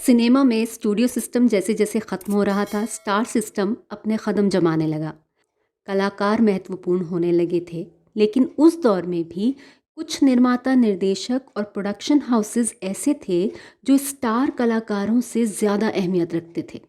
Cinema में studio system जैसे जैसे ख़त्म हो रहा था, स्टार सिस्टम अपने कदम जमाने लगा। कलाकार महत्वपूर्ण होने लगे थे, लेकिन उस दौर में भी कुछ निर्माता, निर्देशक और प्रोडक्शन हाउसेस ऐसे थे जो स्टार कलाकारों से ज़्यादा अहमियत रखते थे।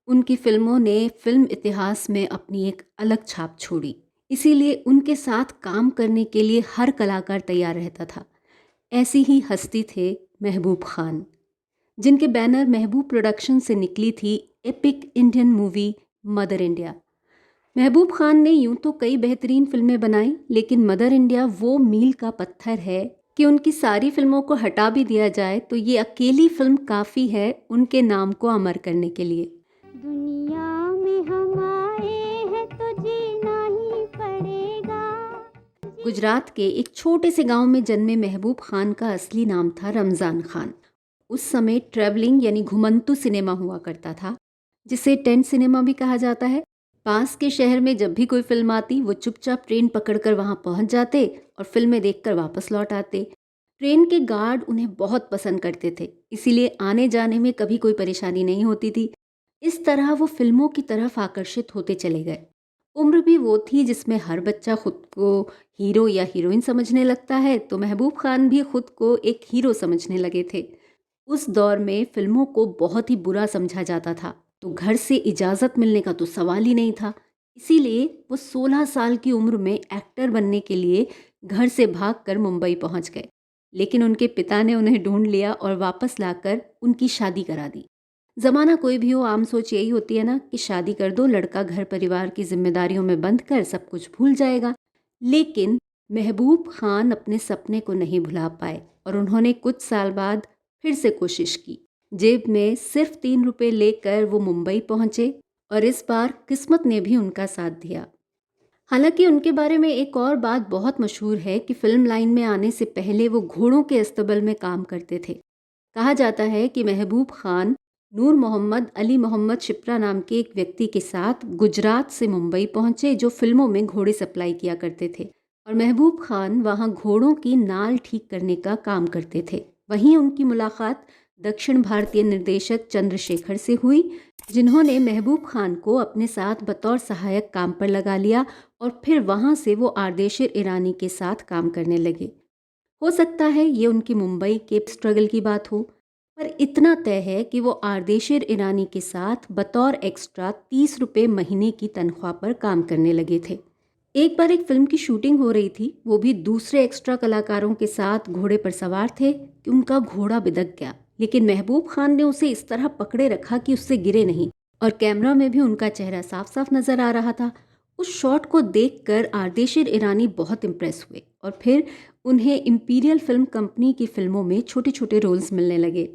उनकी फिल्मों ने फिल्म इतिहास में अपनी एक अलग छाप छोड़ी। इसीलिए उनके साथ काम करने के लिए हर कलाकार तैयार रहता था। ऐसी ही हस्ती थे महबूब खान, जिनके बैनर महबूब प्रोडक्शन से निकली थी epic Indian movie mother India. Mehboob Khan ने यूं तो कई बेहतरीन फिल्में बनाई, लेकिन मदर इंडिया वो मील का पत्थर है कि उनकी सारी फिल्मों को हटा भी दिया जाए तो ये अकेली फिल्म काफ़ी है उनके नाम को अमर करने के लिए। दुनिया में हम आए हैं तो जीना ही पड़ेगा। गुजरात के एक छोटे से गांव में जन्मे महबूब खान का असली नाम था रमज़ान खान। उस समय ट्रैवलिंग यानी घुमंतु सिनेमा हुआ करता था, जिसे टेंट सिनेमा भी कहा जाता है। पास के शहर में जब भी कोई फिल्म आती, वो चुपचाप ट्रेन पकड़कर वहां पहुंच जाते और फिल्में देखकर वापस लौट आते। ट्रेन के गार्ड उन्हें बहुत पसंद करते थे, इसीलिए आने जाने में कभी कोई परेशानी नहीं होती थी। इस तरह वो फिल्मों की तरफ आकर्षित होते चले गए। उम्र भी वो थी जिसमें हर बच्चा खुद को हीरो या हीरोइन समझने लगता है, तो महबूब खान भी खुद को एक हीरो समझने लगे थे। उस दौर में फिल्मों को बहुत ही बुरा समझा जाता था, तो घर से इजाज़त मिलने का तो सवाल ही नहीं था। इसीलिए वो 16 साल की उम्र में एक्टर बनने के लिए घर से भागकर मुंबई पहुंच गए। लेकिन उनके पिता ने उन्हें ढूंढ लिया और वापस लाकर उनकी शादी करा दी। ज़माना कोई भी हो, आम सोच यही होती है ना कि शादी कर दो, लड़का घर परिवार की जिम्मेदारियों में बंध कर सब कुछ भूल जाएगा। लेकिन महबूब खान अपने सपने को नहीं भुला पाए और उन्होंने कुछ साल बाद फिर से कोशिश की। जेब में सिर्फ 3 रुपए लेकर वो मुंबई पहुंचे और इस बार किस्मत ने भी उनका साथ दिया। हालांकि उनके बारे में एक और बात बहुत मशहूर है कि फिल्म लाइन में आने से पहले वो घोड़ों के अस्तबल में काम करते थे। कहा जाता है कि महबूब खान नूर मोहम्मद अली मोहम्मद शिप्रा नाम के एक व्यक्ति के साथ गुजरात से मुंबई पहुंचे, जो फिल्मों में घोड़े सप्लाई किया करते थे, और महबूब खान वहां घोड़ों की नाल ठीक करने का काम करते थे। वहीं उनकी मुलाकात दक्षिण भारतीय निर्देशक चंद्रशेखर से हुई, जिन्होंने महबूब खान को अपने साथ बतौर सहायक काम पर लगा लिया और फिर वहां से वो आर्देशिर ईरानी के साथ काम करने लगे। हो सकता है ये उनकी मुंबई के स्ट्रगल की बात हो, पर इतना तय है कि वो आर्देशिर ईरानी के साथ बतौर एक्स्ट्रा 30 रुपये महीने की तनख्वाह पर काम करने लगे थे। एक बार एक फिल्म की शूटिंग हो रही थी, वो भी दूसरे एक्स्ट्रा कलाकारों के साथ घोड़े पर सवार थे कि उनका घोड़ा बिदक गया, लेकिन महबूब खान ने उसे इस तरह पकड़े रखा कि उससे गिरे नहीं, और कैमरा में भी उनका चेहरा साफ साफ नजर आ रहा था। उस शॉट को देखकर आर्देशिर ईरानी बहुत इम्प्रेस हुए और फिर उन्हें इंपीरियल फिल्म कंपनी की फिल्मों में छोटे छोटे रोल्स मिलने लगे।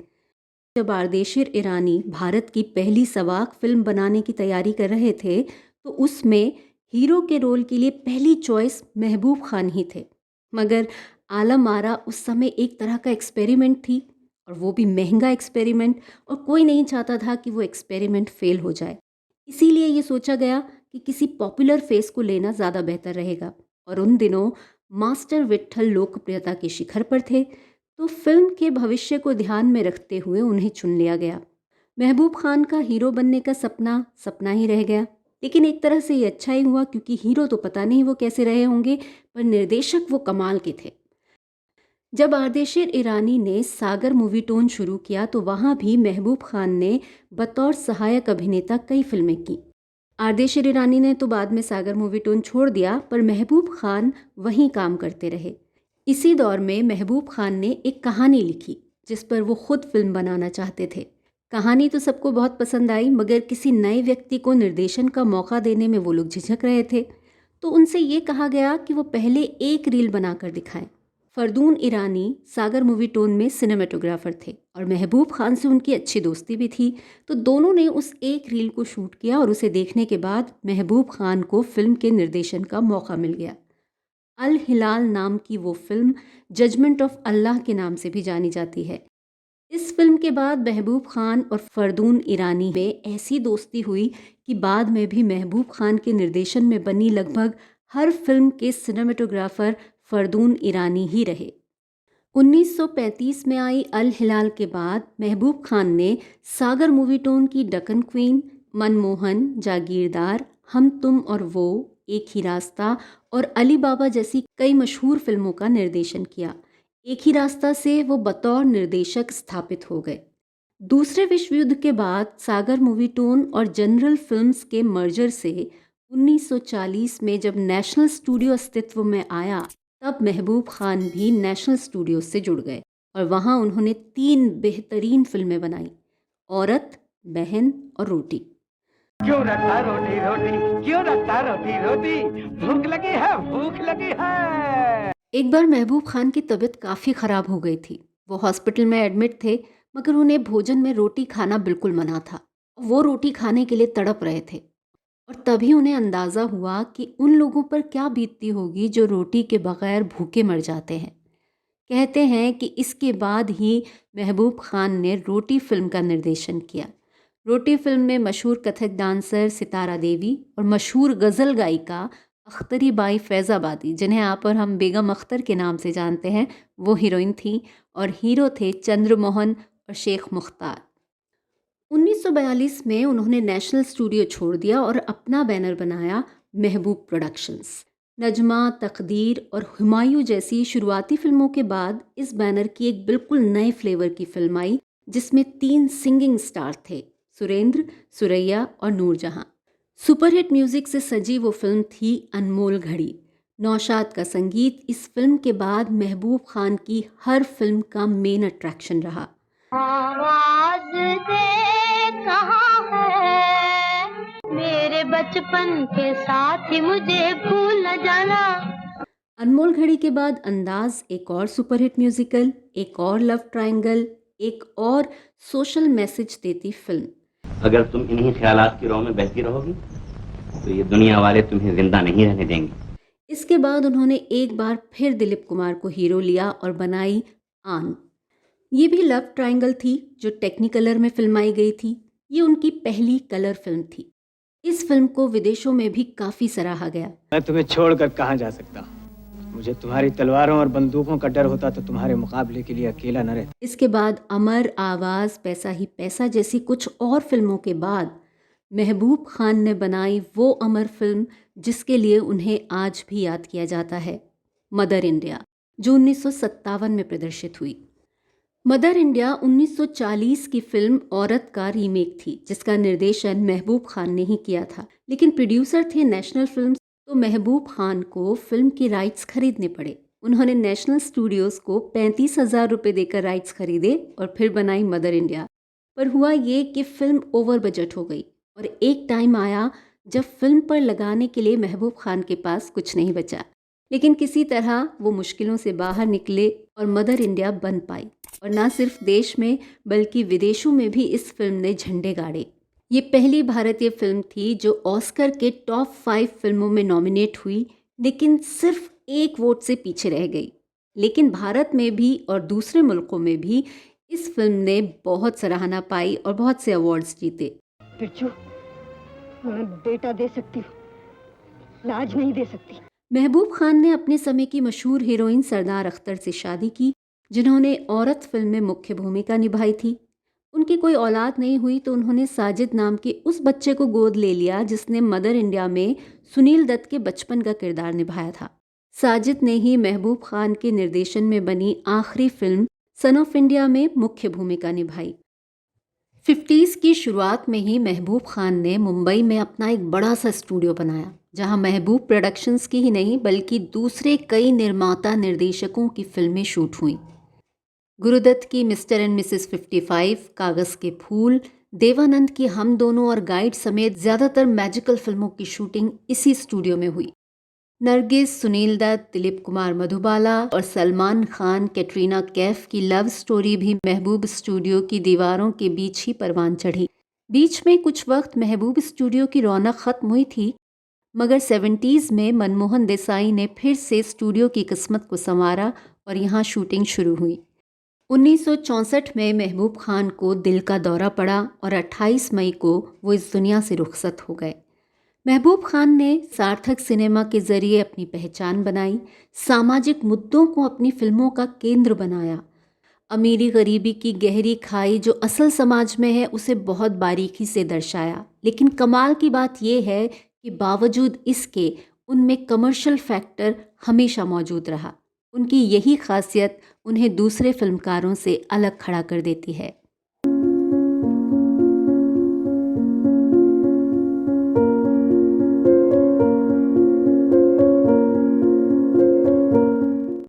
जब आर्देशिर ईरानी भारत की पहली सवाक फिल्म बनाने की तैयारी कर रहे थे, तो उसमें हीरो के रोल के लिए पहली चॉइस महबूब खान ही थे। मगर आलम आरा उस समय एक तरह का एक्सपेरिमेंट थी, और वो भी महंगा एक्सपेरिमेंट, और कोई नहीं चाहता था कि वो एक्सपेरिमेंट फेल हो जाए। इसीलिए ये सोचा गया कि किसी पॉपुलर फेस को लेना ज़्यादा बेहतर रहेगा, और उन दिनों मास्टर विट्ठल लोकप्रियता के शिखर पर थे, तो फिल्म के भविष्य को ध्यान में रखते हुए उन्हें चुन लिया गया। महबूब खान का हीरो बनने का सपना सपना ही रह गया, लेकिन एक तरह से ये अच्छा ही हुआ, क्योंकि हीरो तो पता नहीं वो कैसे रहे होंगे, पर निर्देशक वो कमाल के थे। जब आर्देशिर ईरानी ने सागर मूवी टोन शुरू किया, तो वहाँ भी महबूब खान ने बतौर सहायक अभिनेता कई फिल्में की। आर्देशिर ईरानी ने तो बाद में सागर मूवी टोन छोड़ दिया, पर महबूब खान वहीं काम करते रहे। इसी दौर में महबूब खान ने एक कहानी लिखी जिस पर वो खुद फिल्म बनाना चाहते थे। कहानी तो सबको बहुत पसंद आई, मगर किसी नए व्यक्ति को निर्देशन का मौका देने में वो लोग झिझक रहे थे। तो उनसे ये कहा गया कि वो पहले एक रील बनाकर दिखाएं। फरदून ईरानी सागर मूवी टोन में सिनेमेटोग्राफर थे और महबूब खान से उनकी अच्छी दोस्ती भी थी, तो दोनों ने उस एक रील को शूट किया और उसे देखने के बाद महबूब खान को फिल्म के निर्देशन का मौका मिल गया। अल हिलाल नाम की वो फिल्म जजमेंट ऑफ अल्लाह के नाम से भी जानी जाती है। इस फिल्म के बाद महबूब खान और फरदून ईरानी में ऐसी दोस्ती हुई कि बाद में भी महबूब खान के निर्देशन में बनी लगभग हर फिल्म के सिनेमेटोग्राफर फरदून ईरानी ही रहे। 1935 में आई अल हिलाल के बाद महबूब खान ने सागर मूवी टोन की डकन क्वीन, मनमोहन, जागीरदार, हम तुम और वो, एक ही रास्ता और अली बाबा जैसी कई मशहूर फिल्मों का निर्देशन किया। एक ही रास्ता से वो बतौर निर्देशक स्थापित हो गए। दूसरे विश्व युद्ध के बाद सागर मूवी टोन और जनरल फिल्म्स के मर्जर से 1940 में जब नेशनल स्टूडियो अस्तित्व में आया, तब महबूब खान भी नेशनल स्टूडियो से जुड़ गए और वहाँ उन्होंने 3 बेहतरीन फिल्में बनाई, औरत, बहन और रोटी। क्यों रखा रोटी रोटी, क्यों रखा रोटी रोटी, भूख लगी है, भूख लगी है। एक बार महबूब खान की तबीयत काफ़ी ख़राब हो गई थी। वो हॉस्पिटल में एडमिट थे, मगर उन्हें भोजन में रोटी खाना बिल्कुल मना था। वो रोटी खाने के लिए तड़प रहे थे और तभी उन्हें अंदाज़ा हुआ कि उन लोगों पर क्या बीतती होगी जो रोटी के बगैर भूखे मर जाते हैं। कहते हैं कि इसके बाद ही महबूब खान ने रोटी फिल्म का निर्देशन किया। रोटी फिल्म में मशहूर कथक डांसर सितारा देवी और मशहूर गज़ल गायिका अख्तरी बाई फैज़ाबादी, जिन्हें आप और हम बेगम अख्तर के नाम से जानते हैं, वो हीरोइन थी और हीरो थे चंद्रमोहन और शेख मुख्तार। 1942 में उन्होंने नेशनल स्टूडियो छोड़ दिया और अपना बैनर बनाया, महबूब प्रोडक्शंस। नजमा, तकदीर और हुमायूं जैसी शुरुआती फिल्मों के बाद इस बैनर की एक बिल्कुल नए फ्लेवर की फिल्म आई, जिसमें 3 सिंगिंग स्टार थे, सुरेंद्र, सुरैया और नूरजहां। सुपरहिट म्यूजिक से सजी वो फिल्म थी अनमोल घड़ी। नौशाद का संगीत इस फिल्म के बाद महबूब खान की हर फिल्म का मेन अट्रैक्शन रहा। आवाज दे कहाँ है, मेरे बचपन के साथ ही मुझे भूल न जाना। अनमोल घड़ी के बाद अंदाज एक और सुपरहिट म्यूजिकल, एक और लव ट्रायंगल, एक और सोशल मैसेज देती फिल्म। अगर तुम इन्हीं ख्यालात की राह में बहती रहोगी तो ये दुनिया वाले तुम्हें जिंदा नहीं रहने देंगे। इसके बाद उन्होंने एक बार फिर दिलीप कुमार को हीरो लिया और बनाई आन। ये भी लव ट्रायंगल थी जो टेक्निकलर में फिल्माई गई थी। ये उनकी पहली कलर फिल्म थी। इस फिल्म को विदेशों में भी काफ़ी सराहा गया। मैं तुम्हें छोड़कर कहाँ जा सकता। मुझे तुम्हारी तलवारों और बंदूकों का डर होता तो तुम्हारे मुकाबले के लिए अकेला न रहता। इसके बाद अमर, आवाज़, पैसा ही पैसा जैसी कुछ और फिल्मों के बाद महबूब खान ने बनाई वो अमर फिल्म जिसके लिए उन्हें आज भी याद किया जाता है, मदर इंडिया, जो 1957 में प्रदर्शित हुई। मदर इंडिया 1940 की फिल्म औरत का रीमेक थी, जिसका निर्देशन महबूब खान ने ही किया था, लेकिन प्रोड्यूसर थे नेशनल फिल्म्स, तो महबूब खान को फिल्म की राइट्स खरीदने पड़े। उन्होंने नेशनल स्टूडियोज़ को 35,000 रुपये देकर राइट्स खरीदे और फिर बनाई मदर इंडिया। पर हुआ ये कि फिल्म ओवर बजट हो गई और एक टाइम आया जब फिल्म पर लगाने के लिए महबूब खान के पास कुछ नहीं बचा। लेकिन किसी तरह वो मुश्किलों से बाहर निकले और मदर इंडिया बन पाई और ना सिर्फ देश में बल्कि विदेशों में भी इस फिल्म ने झंडे गाड़े। ये पहली भारतीय फिल्म थी जो ऑस्कर के टॉप 5 फिल्मों में नॉमिनेट हुई, लेकिन सिर्फ 1 वोट से पीछे रह गई। लेकिन भारत में भी और दूसरे मुल्कों में भी इस फिल्म ने बहुत सराहना पाई और बहुत से अवार्ड्स जीते। बिरजू, मैं बेटा दे सकती हूँ, लाज नहीं दे सकती। महबूब खान ने अपने समय की मशहूर हीरोइन सरदार अख्तर से शादी की, जिन्होंने औरत फिल्म में मुख्य भूमिका निभाई थी। उनकी कोई औलाद नहीं हुई तो उन्होंने साजिद नाम के उस बच्चे को गोद ले लिया जिसने मदर इंडिया में सुनील दत्त के बचपन का किरदार निभाया था। साजिद ने ही महबूब खान के निर्देशन में बनी आखिरी फिल्म सन ऑफ इंडिया में मुख्य भूमिका निभाई। 50s की शुरुआत में ही महबूब खान ने मुंबई में अपना एक बड़ा सा स्टूडियो बनाया, जहां महबूब प्रोडक्शंस की ही नहीं बल्कि दूसरे कई निर्माता निर्देशकों की फिल्में शूट हुईं। गुरुदत्त की मिस्टर एंड मिसेस 55, कागज़ के फूल, देवानंद की हम दोनों और गाइड समेत ज़्यादातर मैजिकल फिल्मों की शूटिंग इसी स्टूडियो में हुई। नरगिस, सुनील दत्त, दिलीप कुमार मधुबाला और सलमान खान, कैटरीना कैफ की लव स्टोरी भी महबूब स्टूडियो की दीवारों के बीच ही परवान चढ़ी। बीच में कुछ वक्त महबूब स्टूडियो की रौनक ख़त्म हुई थी, मगर 70s में मनमोहन देसाई ने फिर से स्टूडियो की किस्मत को संवारा और यहाँ शूटिंग शुरू हुई। 1964 में महबूब खान को दिल का दौरा पड़ा और 28 मई को वो इस दुनिया से रुखसत हो गए। महबूब खान ने सार्थक सिनेमा के जरिए अपनी पहचान बनाई, सामाजिक मुद्दों को अपनी फिल्मों का केंद्र बनाया। अमीरी गरीबी की गहरी खाई जो असल समाज में है उसे बहुत बारीकी से दर्शाया। लेकिन कमाल की बात यह है कि बावजूद इसके उनमें कमर्शियल फैक्टर हमेशा मौजूद रहा। उनकी यही खासियत उन्हें दूसरे फिल्मकारों से अलग खड़ा कर देती है।